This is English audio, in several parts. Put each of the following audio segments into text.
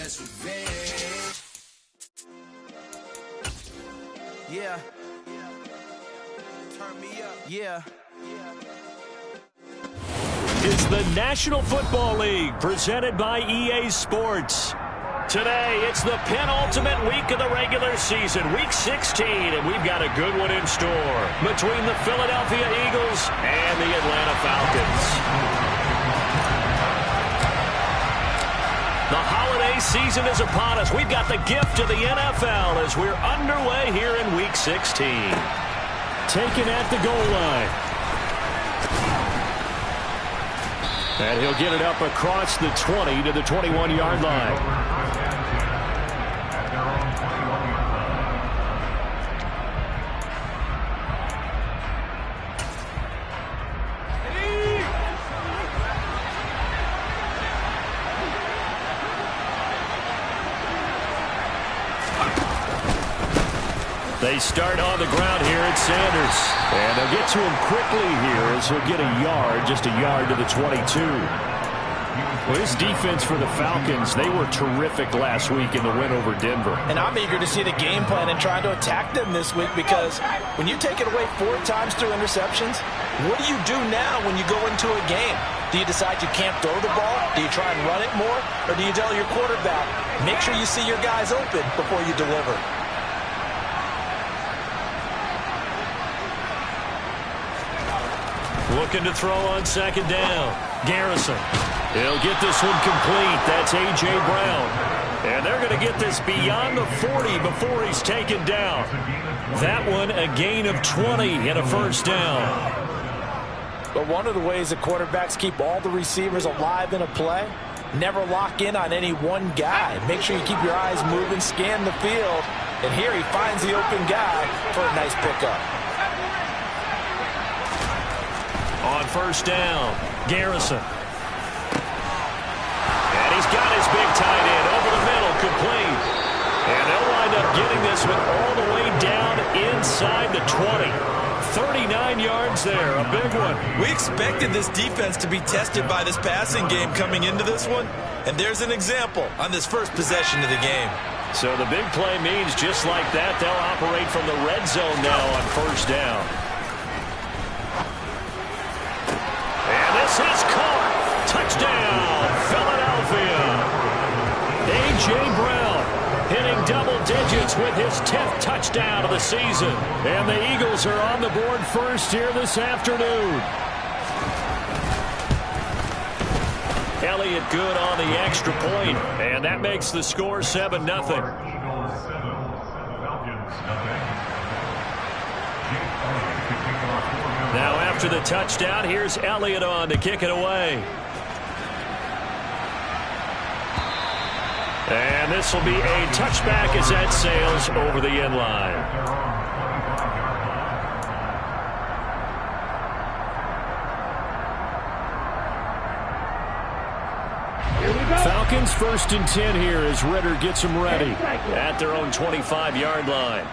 That's revenge. Yeah. Turn me up. Yeah. Is the National Football League presented by EA Sports. Today, it's the penultimate week of the regular season, week 16, and we've got a good one in store between the Philadelphia Eagles and the Atlanta Falcons. The holiday season is upon us. We've got the gift of the NFL as we're underway here in week 16. Taken at the goal line. And he'll get it up across the 20 to the 21-yard line. They start on the ground here at Sanders. And they'll get to him quickly here as he'll get a yard, just a yard to the 22. Well, this defense for the Falcons, they were terrific last week in the win over Denver. And I'm eager to see the game plan and trying to attack them this week, because when you take it away 4 times through interceptions, what do you do now when you go into a game? Do you decide you can't throw the ball? Do you try and run it more? Or do you tell your quarterback, make sure you see your guys open before you deliver? Looking to throw on second down. Garrison. He'll get this one complete. That's A.J. Brown. And they're going to get this beyond the 40 before he's taken down. That one a gain of 20 and a first down. But one of the ways that quarterbacks keep all the receivers alive in a play, never lock in on any one guy. Make sure you keep your eyes moving, scan the field. And here he finds the open guy for a nice pickup. On first down, Garrison. And he's got his big tight end over the middle, complete. And they'll wind up getting this one all the way down inside the 20. 39 yards there, a big one. We expected this defense to be tested by this passing game coming into this one. And there's an example on this first possession of the game. So the big play means just like that, they'll operate from the red zone now on first down. This is caught. Touchdown, Philadelphia. A.J. Brown hitting double digits with his 10th touchdown of the season. And the Eagles are on the board first here this afternoon. Elliott good on the extra point, and that makes the score 7-0. Now after the touchdown, here's Elliott on to kick it away. And this will be a touchback as that sails over the end line. Falcons 1st and 10 here as Ritter gets them ready at their own 25-yard line.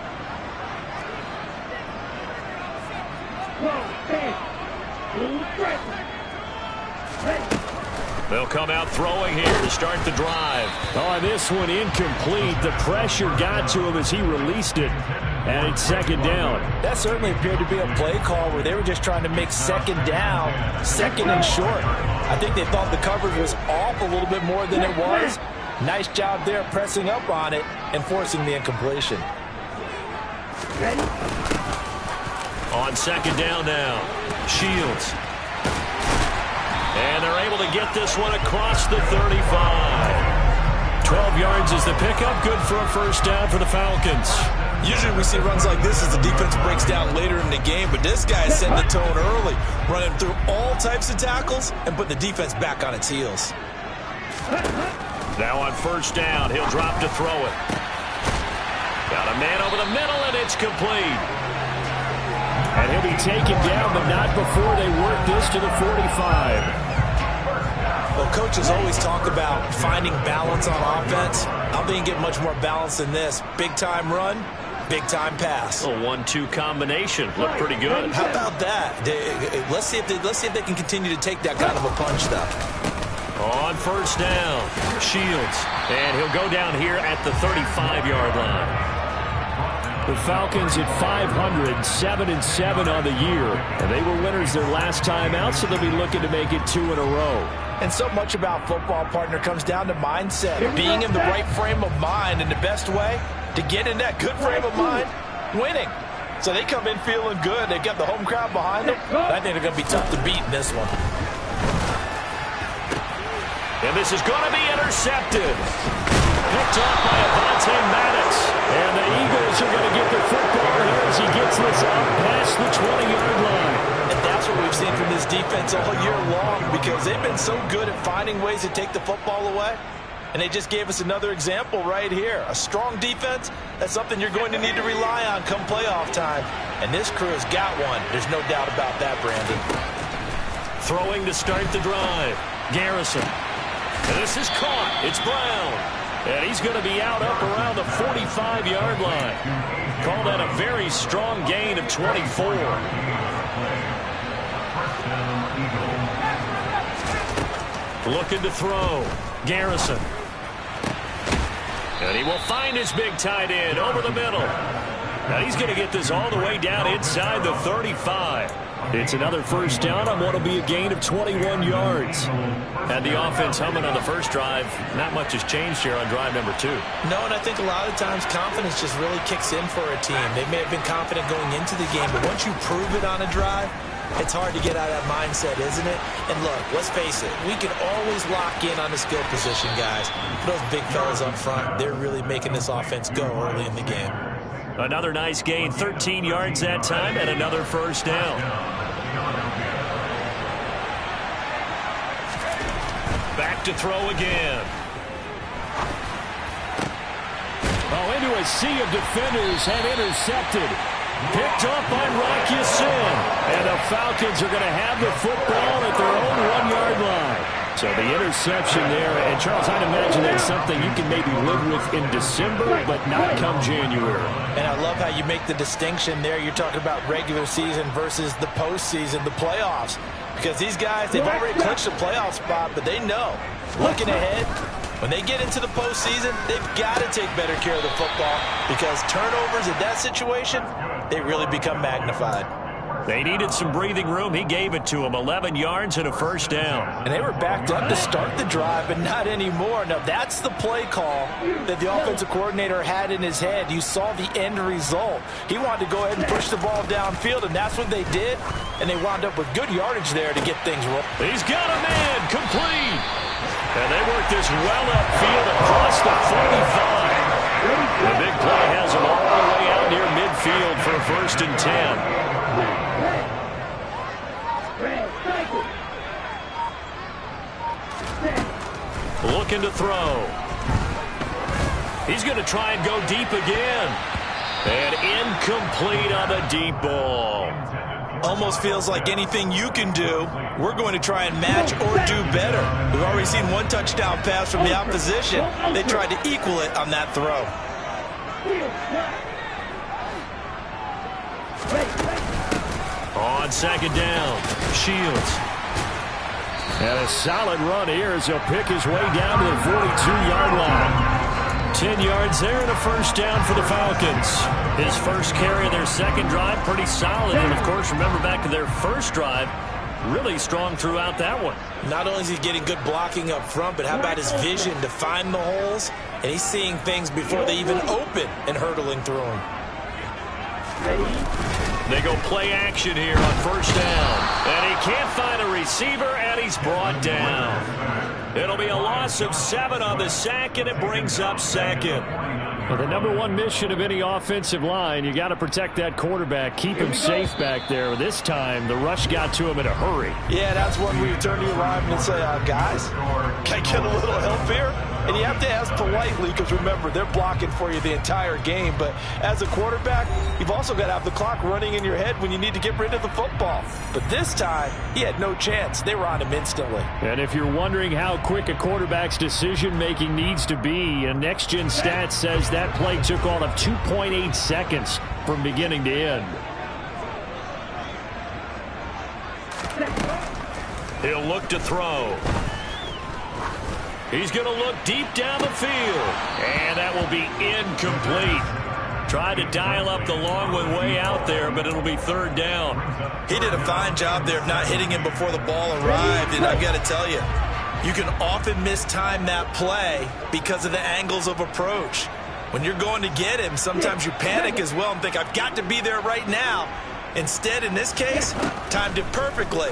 They'll come out throwing here to start the drive. Oh, this one incomplete. The pressure got to him as he released it. And it's second down. That certainly appeared to be a play call where they were just trying to make second down, second and short. I think they thought the coverage was off a little bit more than it was. Nice job there pressing up on it and forcing the incompletion. On second down now, Shields. And they're able to get this one across the 35. 12 yards is the pickup. Good for a first down for the Falcons. Usually we see runs like this as the defense breaks down later in the game, but this guy is setting the tone early, running through all types of tackles and putting the defense back on its heels. Now on first down, he'll drop to throw it. Got a man over the middle, and it's complete. And he'll be taken down, but not before they work this to the 45. Well, coaches always talk about finding balance on offense. I don't think you get much more balance than this. Big-time run, big-time pass. A 1-2 combination. Looked pretty good. How about that? Let's see if they can continue to take that kind of a punch, though. On first down, Shields. And he'll go down here at the 35-yard line. The Falcons at 500, 7-7 on the year. And they were winners their last time out, so they'll be looking to make it 2 in a row. And so much about football, partner, comes down to mindset. Being in the right frame of mind, and the best way to get in that good frame of mind, winning. So they come in feeling good. They've got the home crowd behind them. I think they're going to be tough to beat in this one. And this is going to be intercepted. Picked off by Avonte Maddox. And the Eagles are going to get the football here as he gets this up past the 20-yard line. And that's what we've seen from this defense all year long, because they've been so good at finding ways to take the football away. And they just gave us another example right here. A strong defense, that's something you're going to need to rely on come playoff time. And this crew has got one. There's no doubt about that, Brandon. Throwing to start the drive. Garrison. And this is caught. It's Brown. And he's going to be out up around the 45-yard line. Call that a very strong gain of 24. Looking to throw. Garrison. And he will find his big tight end over the middle. And he's going to get this all the way down inside the 35. It's another first down on what will be a gain of 21 yards. And the offense humming on the first drive. Not much has changed here on drive number 2. No, and I think a lot of times confidence just really kicks in for a team. They may have been confident going into the game, but once you prove it on a drive, it's hard to get out of that mindset, isn't it? And look, let's face it, we can always lock in on the skill position, guys. Those big fellas up front, they're really making this offense go early in the game. Another nice gain, 13 yards that time, and another first down. Back to throw again. Oh, into a sea of defenders and intercepted. Picked up by Rocky Sin. And the Falcons are going to have the football at their own 1-yard line. So the interception there. And, Charles, I'd imagine that's something you can maybe live with in December, but not come January. And I love how you make the distinction there. You're talking about regular season versus the postseason, the playoffs. Because these guys, they've already clinched a playoff spot, but they know, looking ahead, when they get into the postseason, they've got to take better care of the football, because turnovers in that situation, they really become magnified. They needed some breathing room. He gave it to them. 11 yards and a first down. And they were backed up to start the drive, but not anymore. Now, that's the play call that the offensive coordinator had in his head. You saw the end result. He wanted to go ahead and push the ball downfield, and that's what they did. And they wound up with good yardage there to get things rolling. He's got a man complete. And they work this well upfield across the 45. The big play has him all the way out near midfield for a 1st and 10. Looking to throw. He's going to try and go deep again. And incomplete on the deep ball. Almost feels like anything you can do, we're going to try and match or do better. We've already seen one touchdown pass from the opposition. They tried to equal it on that throw. On 2nd down, Shields. And a solid run here as he'll pick his way down to the 42-yard line. 10 yards there and a first down for the Falcons. His first carry of their second drive, pretty solid. And, of course, remember back to their first drive, really strong throughout that one. Not only is he getting good blocking up front, but how about his vision to find the holes? And he's seeing things before they even open and hurtling through them. They go play action here on first down. And he can't find a receiver, and he's brought down. It'll be a loss of 7 on the sack, and it brings up 2nd. Well, the number one mission of any offensive line, you got to protect that quarterback, keep him safe back there. This time, the rush got to him in a hurry. Yeah, that's when we turn to your lineman and say, guys, can I get a little help here? And you have to ask politely, because remember, they're blocking for you the entire game. But as a quarterback, you've also got to have the clock running in your head when you need to get rid of the football. But this time, he had no chance. They were on him instantly. And if you're wondering how quick a quarterback's decision-making needs to be, a next-gen stat says that play took all of 2.8 seconds from beginning to end. He'll look to throw. He's going to look deep down the field. And that will be incomplete. Tried to dial up the long one way out there, but it'll be third down. He did a fine job there of not hitting him before the ball arrived. And I've got to tell you, you can often mistime that play because of the angles of approach. When you're going to get him, sometimes you panic as well and think, I've got to be there right now. Instead, in this case, timed it perfectly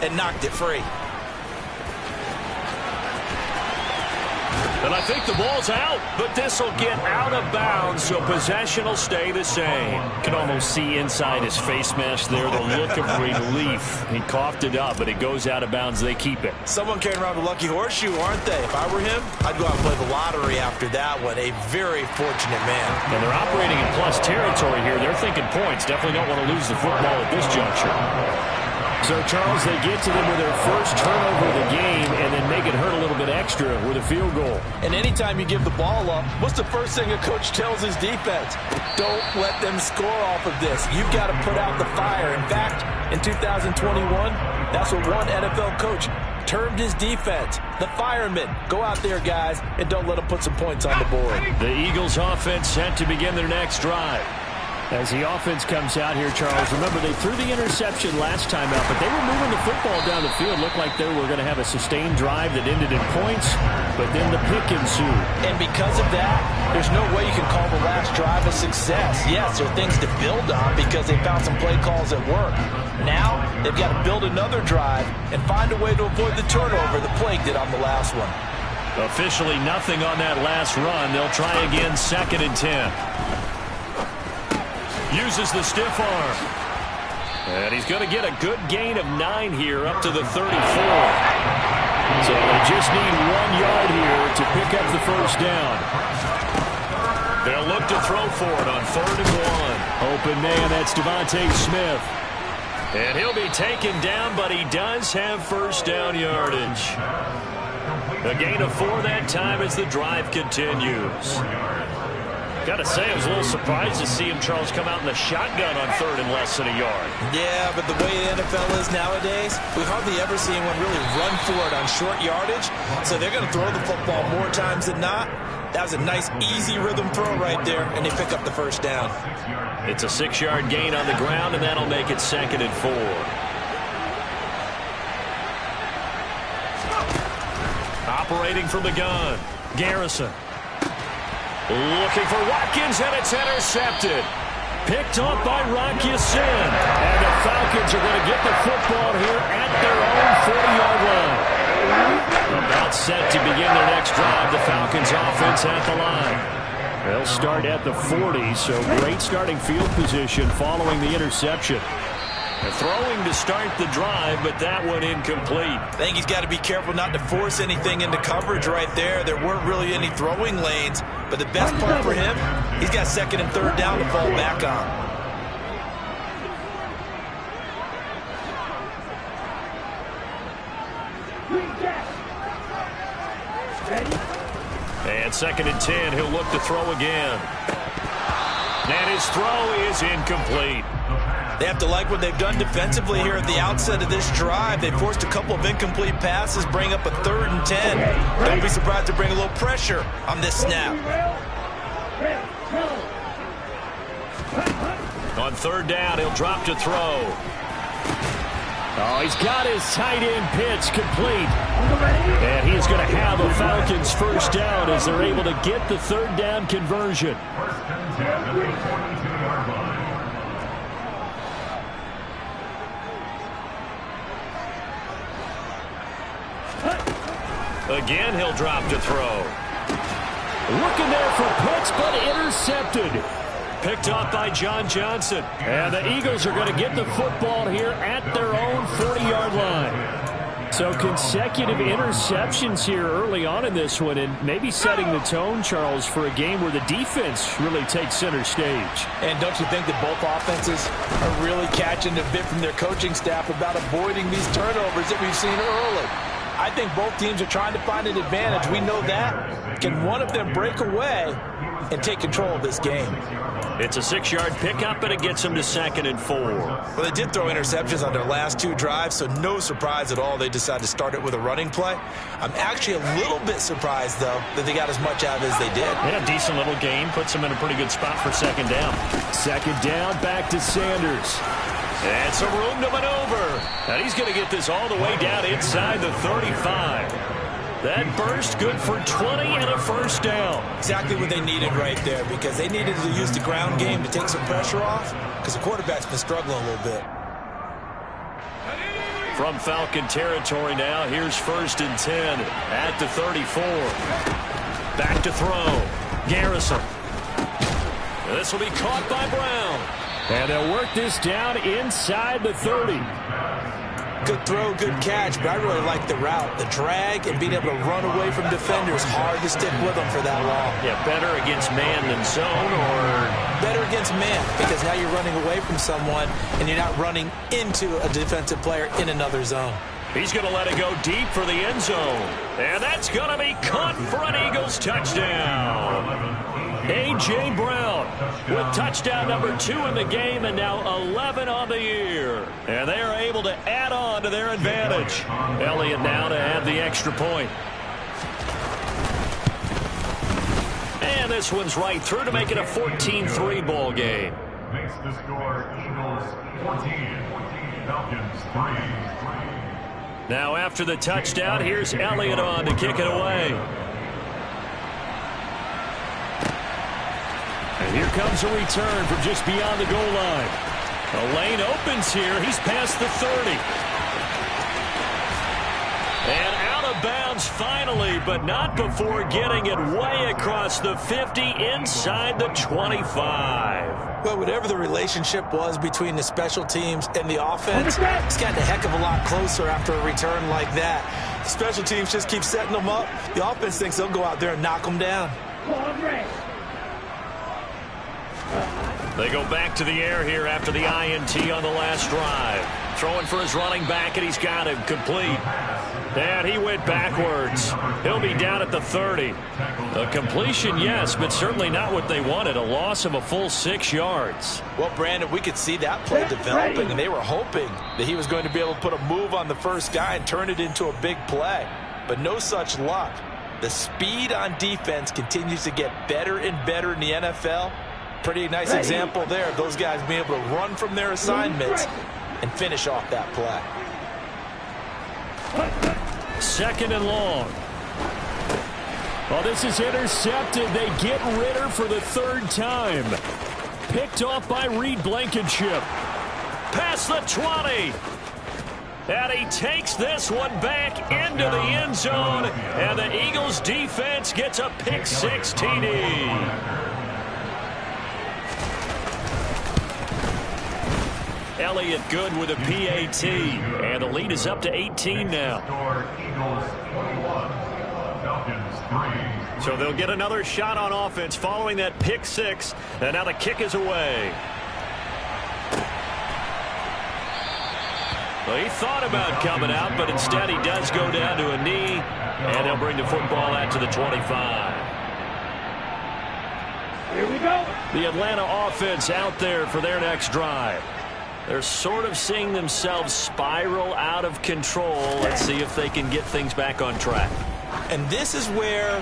and knocked it free. And I think the ball's out, but this will get out of bounds, so possession will stay the same. Can almost see inside his face mask there, the look of relief. He coughed it up, but it goes out of bounds. They keep it. Someone carrying around a lucky horseshoe, aren't they? If I were him, I'd go out and play the lottery after that one. A very fortunate man. And they're operating in plus territory here. They're thinking points. Definitely don't want to lose the football at this juncture. So, Charles, they get to them with their first turnover of the game and then make it hurt a little bit extra with a field goal. And anytime you give the ball up, what's the first thing a coach tells his defense? Don't let them score off of this. You've got to put out the fire. In fact, in 2021, that's what one NFL coach termed his defense, the firemen. Go out there, guys, and don't let them put some points on the board. The Eagles offense set to begin their next drive. As the offense comes out here, Charles, remember they threw the interception last time out, but they were moving the football down the field. Looked like they were going to have a sustained drive that ended in points, but then the pick ensued. And because of that, there's no way you can call the last drive a success. Yes, there are things to build on because they found some play calls that work. Now, they've got to build another drive and find a way to avoid the turnover the Plague did on the last one. Officially nothing on that last run. They'll try again, 2nd and 10. Uses the stiff arm. And he's going to get a good gain of 9 here up to the 34. So they just need 1 yard here to pick up the first down. They'll look to throw for it on 3rd and 1. Open man, that's Devontae Smith. And he'll be taken down, but he does have first down yardage. A gain of 4 that time as the drive continues. Got to say, I was a little surprised to see him, Charles, come out in the shotgun on 3rd and less than a yard. Yeah, but the way the NFL is nowadays, we hardly ever see anyone really run for it on short yardage. So they're going to throw the football more times than not. That was a nice, easy rhythm throw right there, and they pick up the first down. It's a 6-yard gain on the ground, and that'll make it 2nd and 4. Operating from the gun, Garrison. Looking for Watkins, and it's intercepted. Picked off by Rocky Sin. And the Falcons are going to get the football here at their own 40-yard line. About set to begin their next drive, the Falcons offense at the line. They'll start at the 40, so great starting field position following the interception. Throwing to start the drive, but that one incomplete. I think he's got to be careful not to force anything into coverage right there. There weren't really any throwing lanes, but the best part for him, he's got 2nd and 3rd down to fall back on. And 2nd and 10, he'll look to throw again. And his throw is incomplete. They have to like what they've done defensively here at the outset of this drive. They forced a couple of incomplete passes, bring up a 3rd and 10. Don't be surprised to bring a little pressure on this snap. On 3rd down, he'll drop to throw. Oh, he's got his tight end pitch complete. And he's going to have a Falcons first down as they're able to get the 3rd down conversion. Again, he'll drop to throw. Looking there for Pitts, but intercepted. Picked off by John Johnson. And the Eagles are going to get the football here at their own 40-yard line. So consecutive interceptions here early on in this one, and maybe setting the tone, Charles, for a game where the defense really takes center stage. And don't you think that both offenses are really catching a bit from their coaching staff about avoiding these turnovers that we've seen early? I think both teams are trying to find an advantage. We know that. Can one of them break away and take control of this game? It's a 6-yard pickup, and it gets them to 2nd and 4. Well, they did throw interceptions on their last 2 drives, so no surprise at all they decided to start it with a running play. I'm actually a little bit surprised, though, that they got as much out of it as they did. Yeah, a decent little game. Puts them in a pretty good spot for 2nd down. 2nd down, back to Sanders. And some room to maneuver. And he's going to get this all the way down inside the 35. That burst good for 20 and a 1st down. Exactly what they needed right there, because they needed to use the ground game to take some pressure off, because the quarterback's been struggling a little bit. From Falcon territory now, here's 1st and 10 at the 34. Back to throw. Garrison. This will be caught by Brown. And they'll work this down inside the 30. Good throw, good catch, but I really like the route. The drag and being able to run away from defenders, hard to stick with them for that long. Yeah, better against man than zone, or better against man, because now you're running away from someone and you're not running into a defensive player in another zone. He's going to let it go deep for the end zone. And that's going to be caught for an Eagles touchdown. A.J. Brown with touchdown number 2 in the game, and now 11 on the year. And they are able to add on to their advantage. Elliott now to add the extra point. And this one's right through to make it a 14-3 ball game. Makes the score Eagles 14, Falcons 3. Now after the touchdown, here's Elliott on to kick it away. And here comes a return from just beyond the goal line. A lane opens here. He's past the 30. And out of bounds finally, but not before getting it way across the 50 inside the 25. Well, whatever the relationship was between the special teams and the offense, it's gotten a heck of a lot closer after a return like that. The special teams just keep setting them up. The offense thinks they'll go out there and knock them down. They go back to the air here after the INT on the last drive. Throwing for his running back, and he's got him complete. And he went backwards. He'll be down at the 30. A completion, yes, but certainly not what they wanted. A loss of a full 6 yards. Well, Brandon, we could see that play developing, and they were hoping that he was going to be able to put a move on the first guy and turn it into a big play. But no such luck. The speed on defense continues to get better and better in the NFL. Pretty nice example there of those guys being able to run from their assignments and finish off that play. 2nd and long. Well, this is intercepted. They get Ritter for the 3rd time. Picked off by Reed Blankenship. Past the 20. And he takes this one back into the end zone. And the Eagles defense gets a pick 6 TD. Elliott good with a PAT. And the lead is up to 18 now. So they'll get another shot on offense following that pick 6. And now the kick is away. Well, he thought about coming out, but instead he does go down to a knee. And they'll bring the football out to the 25. Here we go. The Atlanta offense out there for their next drive. They're sort of seeing themselves spiral out of control. Let's see if they can get things back on track. And this is where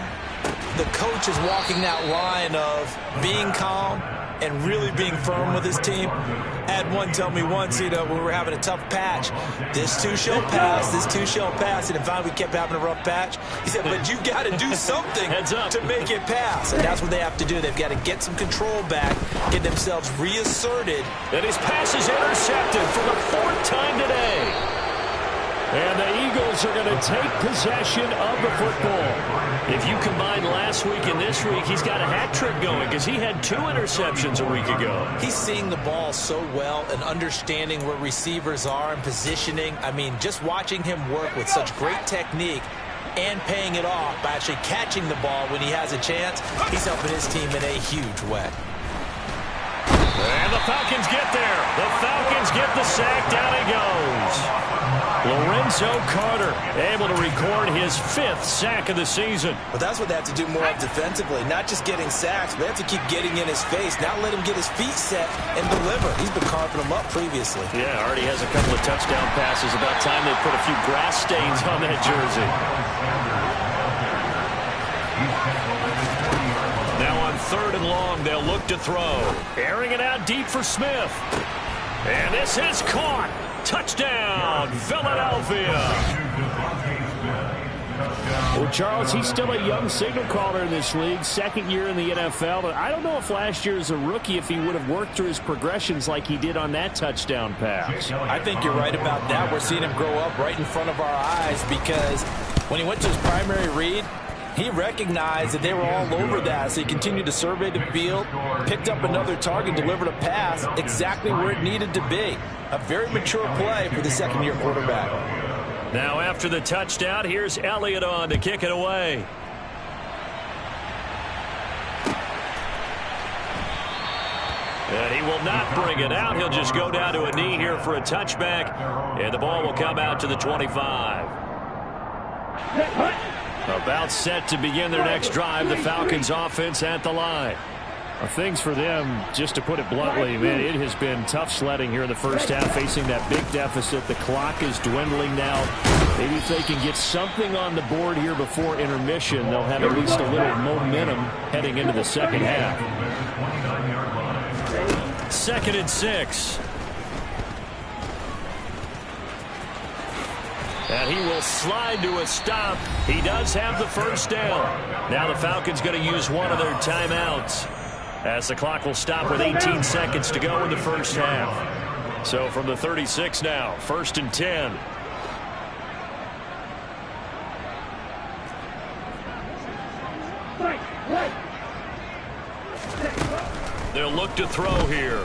the coach is walking that line of being calm and really being firm with his team. I had one tell me once, when we were having a tough patch, this too shall pass, this too shall pass. And finally we kept having a rough patch. He said, but you got to do something to make it pass. And that's what they have to do. They've got to get some control back, get themselves reasserted. And his pass is intercepted for the 4th time today. And the Eagles are going to take possession of the football. If you combine last week and this week, he's got a hat trick going because he had 2 interceptions a week ago. He's seeing the ball so well and understanding where receivers are and positioning. I mean, just watching him work with such great technique and paying it off by actually catching the ball when he has a chance, he's helping his team in a huge way. And the Falcons get there. The Falcons get the sack. Down he goes. Lorenzo Carter able to record his 5th sack of the season. But that's what they have to do more of defensively. Not just getting sacks, but they have to keep getting in his face. Not let him get his feet set and deliver. He's been carving them up previously. Yeah, already has a couple of touchdown passes. About time they put a few grass stains on that jersey. Now on 3rd and long, they'll look to throw. Airing it out deep for Smith. And this is caught. Touchdown, Philadelphia. Well, Charles, he's still a young signal caller in this league, 2nd year in the NFL. But I don't know if last year as a rookie, if he would have worked through his progressions like he did on that touchdown pass. I think you're right about that. We're seeing him grow up right in front of our eyes because when he went to his primary read, he recognized that they were all over that, so he continued to survey the field, picked up another target, delivered a pass exactly where it needed to be. A very mature play for the 2nd-year quarterback. Now after the touchdown, here's Elliott on to kick it away. And he will not bring it out. He'll just go down to a knee here for a touchback, and the ball will come out to the 25. About set to begin their next drive. The Falcons offense at the line. Things for them, just to put it bluntly, man, it has been tough sledding here in the first half, facing that big deficit. The clock is dwindling now. Maybe if they can get something on the board here before intermission, they'll have at least a little momentum heading into the second half. 2nd and 6. And he will slide to a stop. He does have the first down. Now the Falcons going to use one of their timeouts, as the clock will stop with 18 seconds to go in the first half. So from the 36 now, 1st and 10. They'll look to throw here.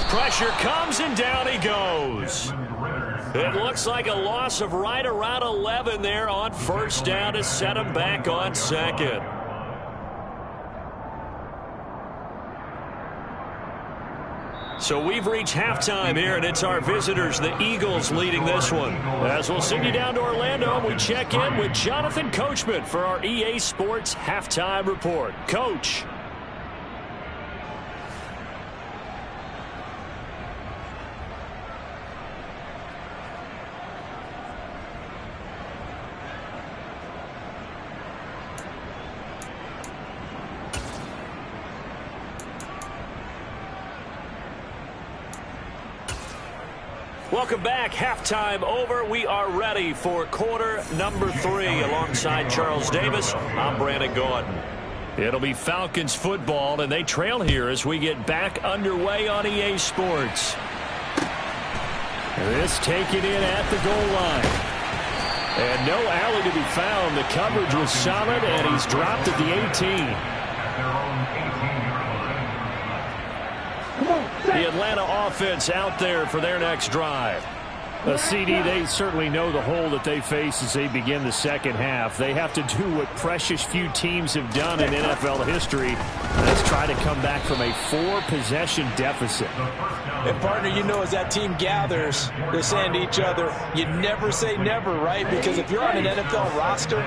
Pressure comes and down he goes. It looks like a loss of right around 11 there on 1st down to set him back on 2nd. So we've reached halftime here, and it's our visitors, the Eagles, leading this one. As we'll send you down to Orlando, we check in with Jonathan Coachman for our EA Sports Halftime Report. Coach. Welcome back. Halftime over. We are ready for quarter number 3. Alongside Charles Davis, I'm Brandon Gordon. It'll be Falcons football, and they trail here as we get back underway on EA Sports. This taken in at the goal line. And no alley to be found. The coverage was solid, and he's dropped at the 18. The Atlanta offense out there for their next drive. CD, they certainly know the hole that they face as they begin the second half. They have to do what precious few teams have done in NFL history. Let's try to come back from a 4-possession deficit. And, partner, you know, as that team gathers, they're saying to each other, you never say never, right? Because if you're on an NFL roster,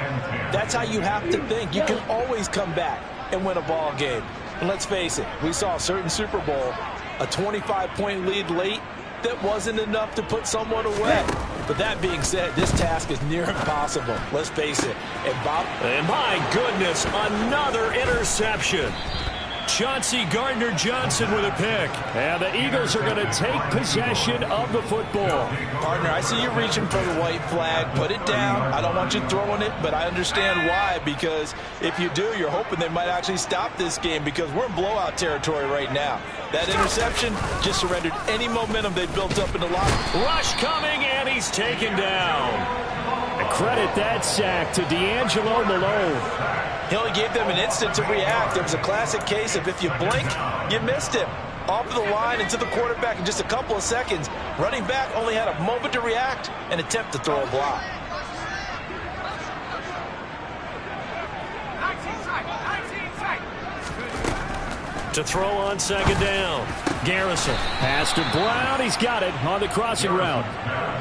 that's how you have to think. You can always come back and win a ball game. And let's face it, we saw a certain Super Bowl, a 25-point lead late, that wasn't enough to put someone away. But that being said, this task is near impossible. Let's face it. And my goodness, another interception. Chauncey Gardner-Johnson with a pick. And the Eagles are going to take possession of the football. Partner, I see you reaching for the white flag. Put it down. I don't want you throwing it, but I understand why. Because if you do, you're hoping they might actually stop this game, because we're in blowout territory right now. That interception just surrendered any momentum they built up in the locker. Rush coming, and he's taken down. And credit that sack to D'Angelo Malone. He only gave them an instant to react. It was a classic case of if you blink, you missed him. Off of the line into the quarterback in just a couple of seconds. Running back only had a moment to react and attempt to throw a block. To throw on second down. Garrison. Pass to Brown. He's got it on the crossing route.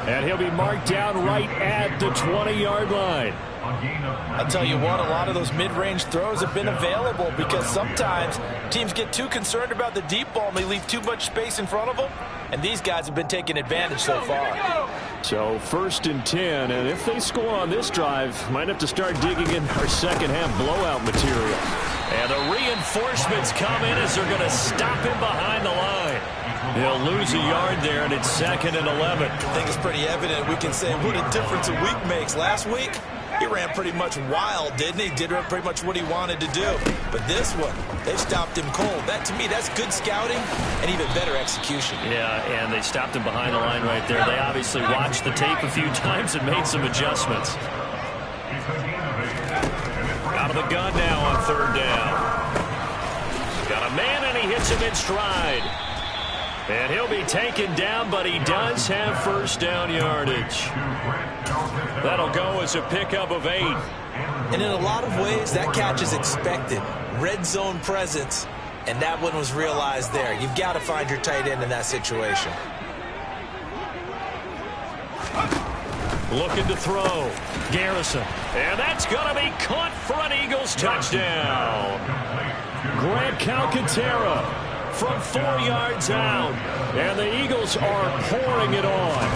And he'll be marked down right at the 20-yard line. I'll tell you what, a lot of those mid-range throws have been available because sometimes teams get too concerned about the deep ball and they leave too much space in front of them. And these guys have been taking advantage so far. So 1st and 10, and if they score on this drive, might have to start digging in our second half blowout material. And the reinforcements come in as they're going to stop him behind the line. He'll lose a yard there, and it's 2nd and 11. I think it's pretty evident. We can say what a difference a week makes. Last week, he ran pretty much wild, didn't he? Did pretty much what he wanted to do. But this one, they stopped him cold. That, to me, that's good scouting and even better execution. Yeah, and they stopped him behind the line right there. They obviously watched the tape a few times and made some adjustments. Out of the gun now on 3rd down. Got a man, and he hits him in stride. And he'll be taken down, but he does have 1st down yardage. That'll go as a pickup of 8. And in a lot of ways, that catch is expected. Red zone presence, and that one was realized there. You've got to find your tight end in that situation. Looking to throw. Garrison. And that's going to be caught for an Eagles touchdown. Grant Calcaterra from 4 yards out. And the Eagles are pouring it on.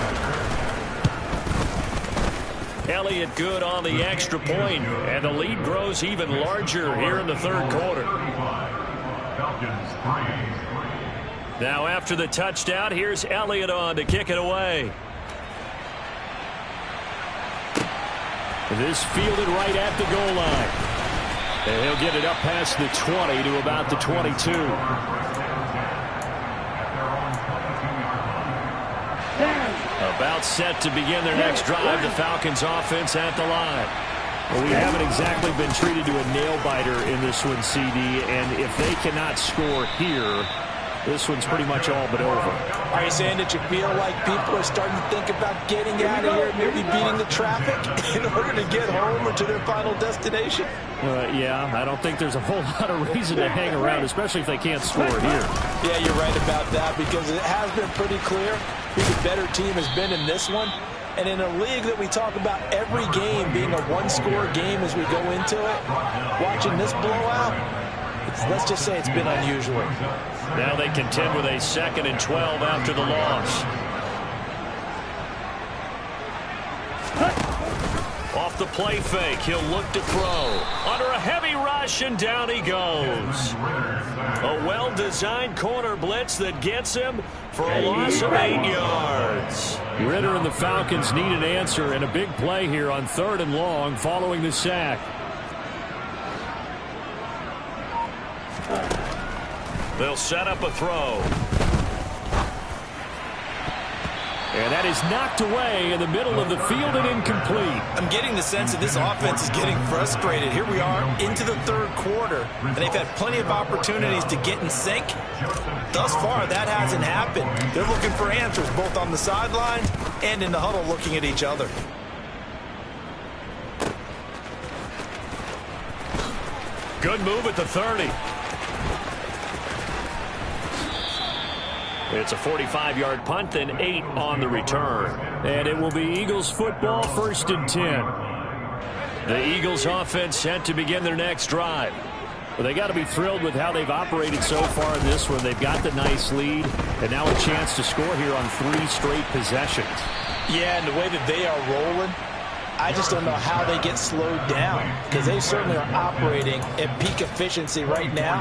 Elliott good on the extra point, and the lead grows even larger here in the 3rd quarter. Now after the touchdown, here's Elliott on to kick it away. This fielded right at the goal line. And he'll get it up past the 20 to about the 22. About set to begin their next drive. The Falcons offense at the line. Well, we haven't exactly been treated to a nail-biter in this one, CD. And if they cannot score here, this one's pretty much all but over. Are you saying that you feel like people are starting to think about getting out of here, maybe beating the traffic in order to get home or to their final destination? Yeah, I don't think there's a whole lot of reason to hang around, especially if they can't score here. Yeah, you're right about that because it has been pretty clear who the better team has been in this one. And in a league that we talk about every game being a one-score game as we go into it, watching this blowout, let's just say it's been unusual. Now they contend with a 2nd and 12 after the loss. Off the play fake, he'll look to throw. Under a heavy rush, and down he goes. A well-designed corner blitz that gets him for a loss of 8 yards. Ritter and the Falcons need an answer, and a big play here on 3rd and long following the sack. They'll set up a throw. And that is knocked away in the middle of the field and incomplete. I'm getting the sense that this offense is getting frustrated. Here we are into the 3rd quarter, and they've had plenty of opportunities to get in sync. Thus far, that hasn't happened. They're looking for answers both on the sidelines and in the huddle looking at each other. Good move at the 30. It's a 45-yard punt, then 8 on the return. And it will be Eagles football, 1st and 10. The Eagles offense set to begin their next drive. Well, they got to be thrilled with how they've operated so far in this one. They've got the nice lead, and now a chance to score here on 3 straight possessions. Yeah, and the way that they are rolling, I just don't know how they get slowed down because they certainly are operating at peak efficiency right now.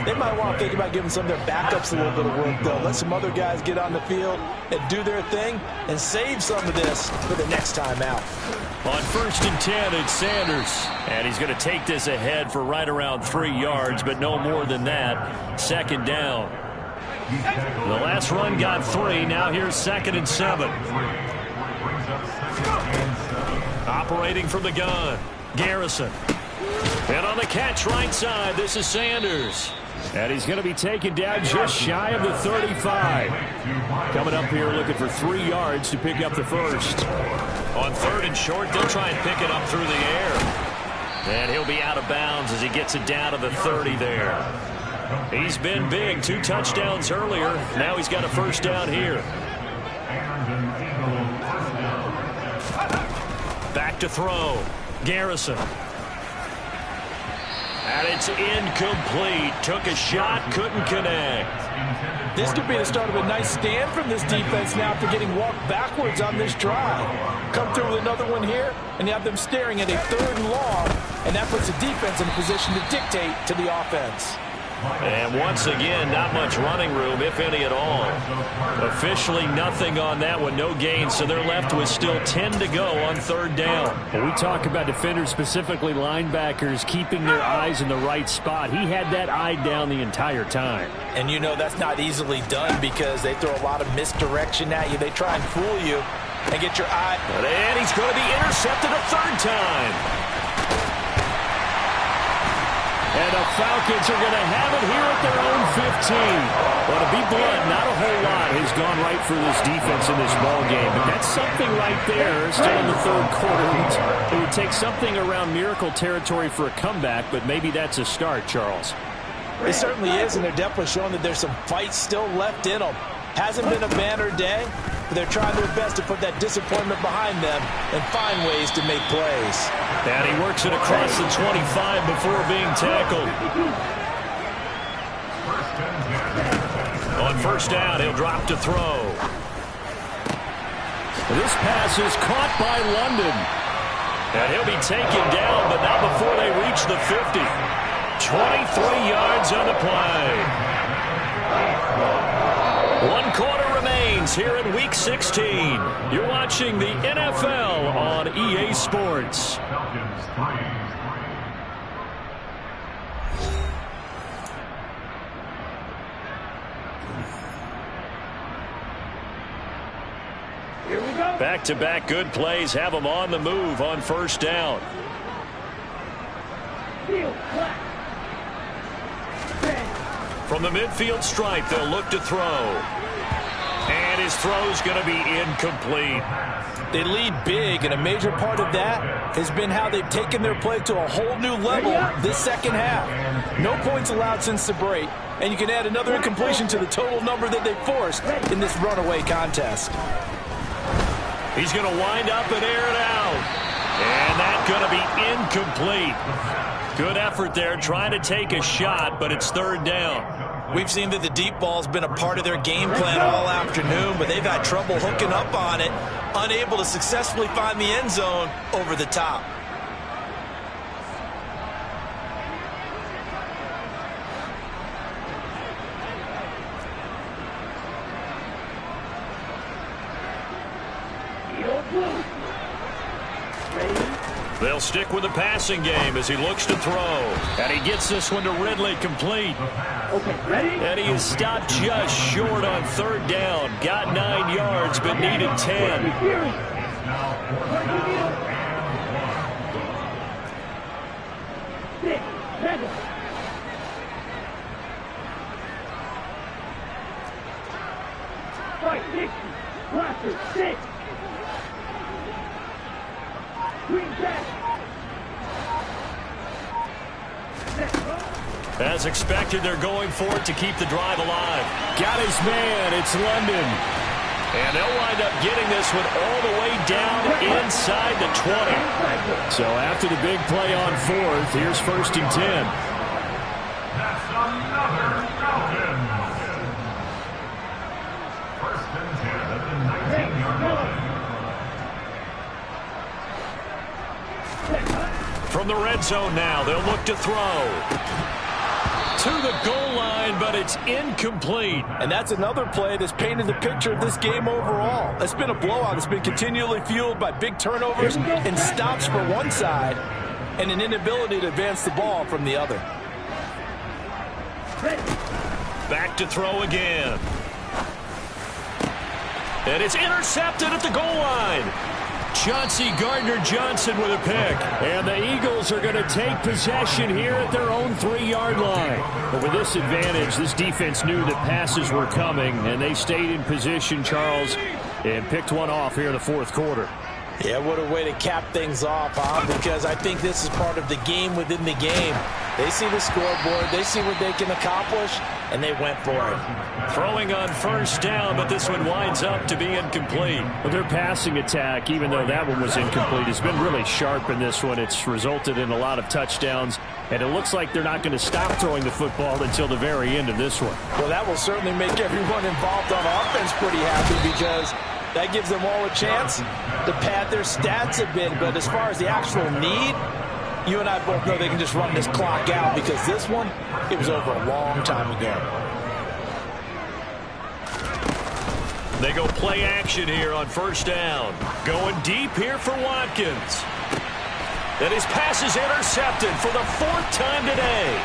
They might want to think about giving some of their backups a little bit of work, though. Let some other guys get on the field and do their thing and save some of this for the next time out. On 1st and 10, it's Sanders. And he's going to take this ahead for right around 3 yards, but no more than that. 2nd down. The last run got 3. Now here's 2nd and 7. Operating from the gun, Garrison. And on the catch right side, this is Sanders. And he's going to be taken down just shy of the 35. Coming up here looking for 3 yards to pick up the first. On 3rd and short, they'll try and pick it up through the air. And he'll be out of bounds as he gets it down to the 30 there. He's been big. 2 touchdowns earlier. Now he's got a first down here. Back to throw. Garrison. And it's incomplete. Took a shot, couldn't connect. This could be the start of a nice stand from this defense now after getting walked backwards on this drive. Come through with another one here, and you have them staring at a 3rd and long, and that puts the defense in a position to dictate to the offense. And once again, not much running room, if any at all. Officially nothing on that one, no gain, so they're left with still 10 to go on 3rd down. When we talk about defenders, specifically linebackers, keeping their eyes in the right spot. He had that eye down the entire time. And you know that's not easily done because they throw a lot of misdirection at you. They try and fool you and get your eye. And he's going to be intercepted a 3rd time. And the Falcons are going to have it here at their own 15. Well, to be blunt, not a whole lot has gone right for this defense in this ball game. But that's something right there, still in the 3rd quarter. It would take something around miracle territory for a comeback, but maybe that's a start, Charles. It certainly is, and they're definitely showing that there's some fight still left in them. Hasn't been a banner day, but they're trying their best to put that disappointment behind them and find ways to make plays. And he works it across the 25 before being tackled. On 1st down, he'll drop to throw. This pass is caught by London. And he'll be taken down, but not before they reach the 50. 23 yards on the play. 1 quarter remains here in Week 16. You're watching the NFL on EA Sports. Back-to-back good plays have them on the move on 1st down. From the midfield stripe, they'll look to throw. And his throw's going to be incomplete. They lead big, and a major part of that has been how they've taken their play to a whole new level this 2nd half. No points allowed since the break, and you can add another incompletion to the total number that they forced in this runaway contest. He's going to wind up and air it out. And that's going to be incomplete. Good effort there, trying to take a shot, but it's 3rd down. We've seen that the deep ball's been a part of their game plan all afternoon, but they've had trouble hooking up on it, unable to successfully find the end zone over the top. They'll stick with the passing game as he looks to throw. And he gets this one to Ridley complete. And he is stopped just short on 3rd down. Got 9 yards, but needed 10. As expected, they're going for it to keep the drive alive. Got his man. It's London. And they'll wind up getting this one all the way down inside the 20. So after the big play on 4th, here's 1st and 10. That's another Falcon. 1st and 10 at the 19-yard line. From the red zone now, they'll look to throw. To the goal line, but it's incomplete. And that's another play that's painted the picture of this game overall. It's been a blowout. It's been continually fueled by big turnovers and stops for one side and an inability to advance the ball from the other. Back to throw again. And it's intercepted at the goal line. Chauncey Gardner-Johnson with a pick. And the Eagles are going to take possession here at their own 3-yard line. But with this advantage, this defense knew that passes were coming, and they stayed in position, Charles, and picked one off here in the 4th quarter. Yeah, what a way to cap things off, huh? Because I think this is part of the game within the game. They see the scoreboard, they see what they can accomplish, and they went for it. Throwing on first down, but this one winds up to be incomplete. Well, their passing attack, even though that one was incomplete, has been really sharp in this one. It's resulted in a lot of touchdowns, and it looks like they're not going to stop throwing the football until the very end of this one. Well, that will certainly make everyone involved on offense pretty happy because that gives them all a chance to pad their stats a bit. But as far as the actual need, you and I both know they can just run this clock out because this one, it was over a long time ago. They go play action here on first down. Going deep here for Watkins. And his pass is intercepted for the 4th time today.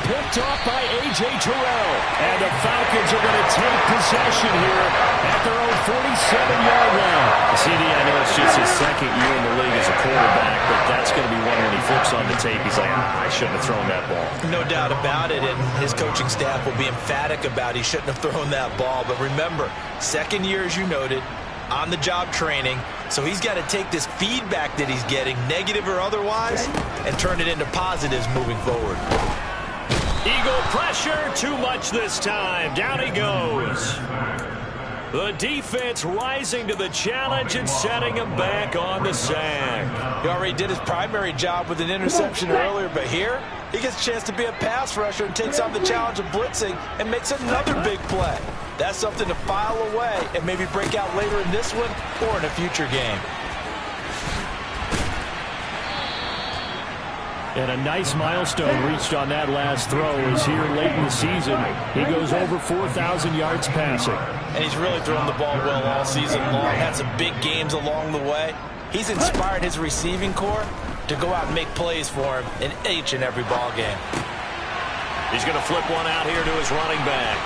Picked off by A.J. Terrell. And the Falcons are going to take possession here at their own 47-yard line. CD, I know it's just his second year in the league as a quarterback, but that's going to be one when he flips on the tape. He's like, I shouldn't have thrown that ball. No doubt about it, and his coaching staff will be emphatic about he shouldn't have thrown that ball. But remember, second year, as you noted, on-the-job training, so he's got to take this feedback that he's getting, negative or otherwise, and turn it into positives moving forward. Eagle pressure, too much this time. Down he goes. The defense rising to the challenge and setting him back on the sack. He already did his primary job with an interception earlier, but here he gets a chance to be a pass rusher and takes on the challenge of blitzing and makes another big play. That's something to file away and maybe break out later in this one or in a future game. And a nice milestone reached on that last throw as here late in the season, he goes over 4,000 yards passing. And he's really thrown the ball well all season long. Had some big games along the way. He's inspired his receiving corps to go out and make plays for him in each and every ball game. He's going to flip one out here to his running back.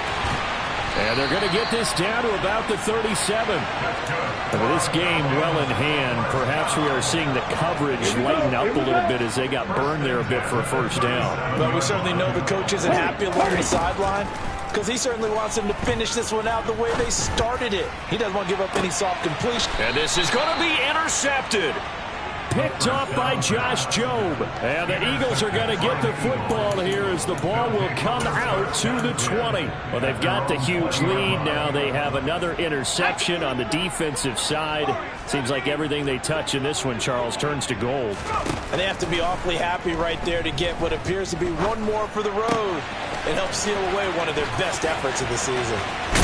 And they're going to get this down to about the 37. And with this game well in hand, perhaps we are seeing the coverage lighten up a little bit as they got burned there a bit for a first down. But we certainly know the coach isn't happy along the sideline because he certainly wants them to finish this one out the way they started it. He doesn't want to give up any soft completion. And this is going to be intercepted. Picked off by Josh Jobe. And the Eagles are going to get the football here as the ball will come out to the 20. Well, they've got the huge lead. Now they have another interception on the defensive side. Seems like everything they touch in this one, Charles, turns to gold. And they have to be awfully happy right there to get what appears to be one more for the road. It helps seal away one of their best efforts of the season.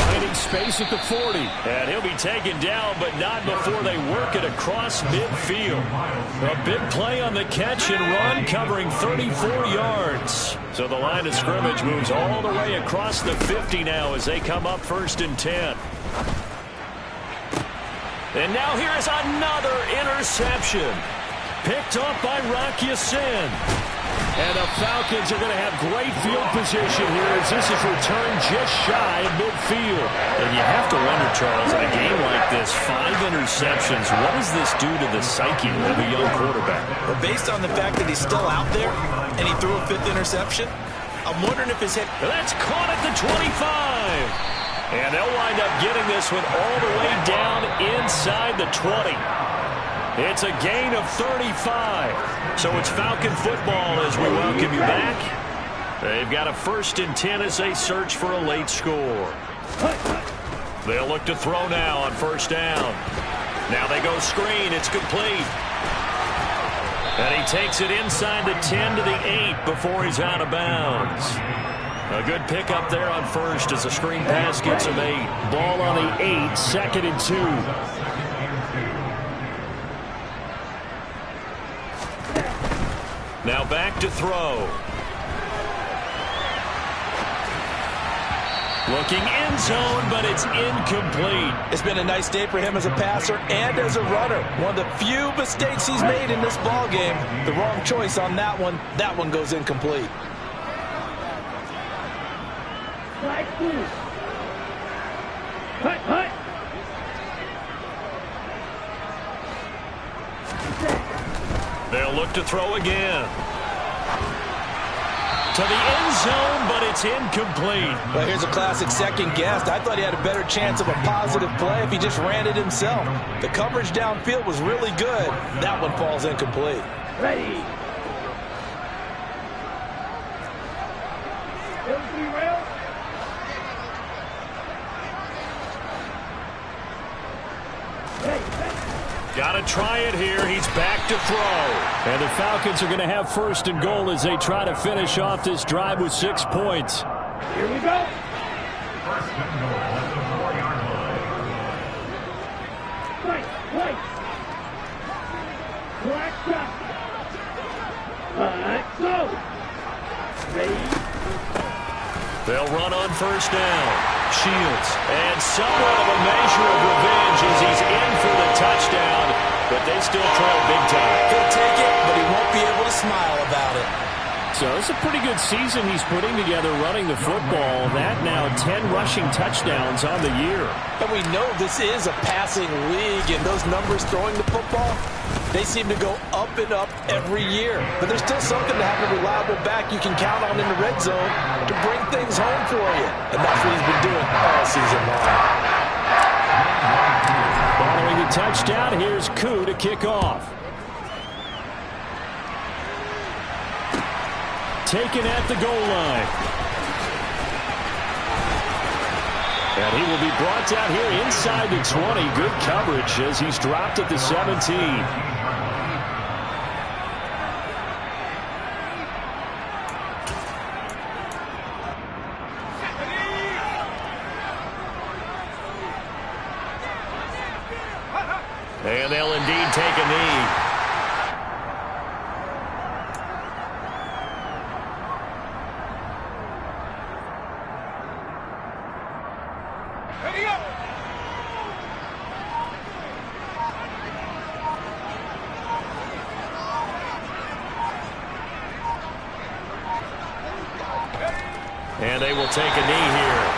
Finding space at the 40. And he'll be taken down, but not before they work it across midfield. A big play on the catch and run, covering 34 yards. So the line of scrimmage moves all the way across the 50 now as they come up 1st and 10. And now here is another interception. Picked off by Rocky Sin. And the Falcons are going to have great field position here as this is returned just shy of midfield. And you have to wonder, Charles, in a game like this, 5 interceptions, what does this do to the psyche of a young quarterback? Well, based on the fact that he's still out there and he threw a 5th interception, I'm wondering if his hit... That's caught at the 25. And they'll wind up getting this one all the way down inside the 20. It's a gain of 35. So it's Falcon football as we welcome you back. They've got a 1st and 10 as they search for a late score. They'll look to throw now on 1st down. Now they go screen. It's complete. And he takes it inside the 10 to the 8 before he's out of bounds. A good pickup there on 1st as the screen pass gets him 8. Ball on the 8, 2nd and 2. Now back to throw. Looking end zone, but it's incomplete. It's been a nice day for him as a passer and as a runner. One of the few mistakes he's made in this ball game. The wrong choice on that one. That one goes incomplete. They'll look to throw again. to the end zone, but it's incomplete. Well, here's a classic second guess. I thought he had a better chance of a positive play if he just ran it himself. The coverage downfield was really good. That one falls incomplete. Ready. Got to try it here. He's back to throw. And the Falcons are going to have first and goal as they try to finish off this drive with 6 points. Here we go. First and goal at the 4-yard line. Right. Black shot. Let's go. Ready. They'll run on first down. Shields. And somewhat of a measure of revenge as he's in for the touchdown, but they still trail big time. He'll take it, but he won't be able to smile about it. So it's a pretty good season he's putting together running the football. That now 10 rushing touchdowns on the year. And we know this is a passing league, and those numbers throwing the football, they seem to go up and up every year. But there's still something to have a reliable back you can count on in the red zone to bring things home for you. And that's what he's been doing all season long. Following the touchdown, here's Koo to kick off. Taken at the goal line. And he will be brought down here inside the 20. Good coverage as he's dropped at the 17. And they'll indeed take a knee. And they will take a knee here.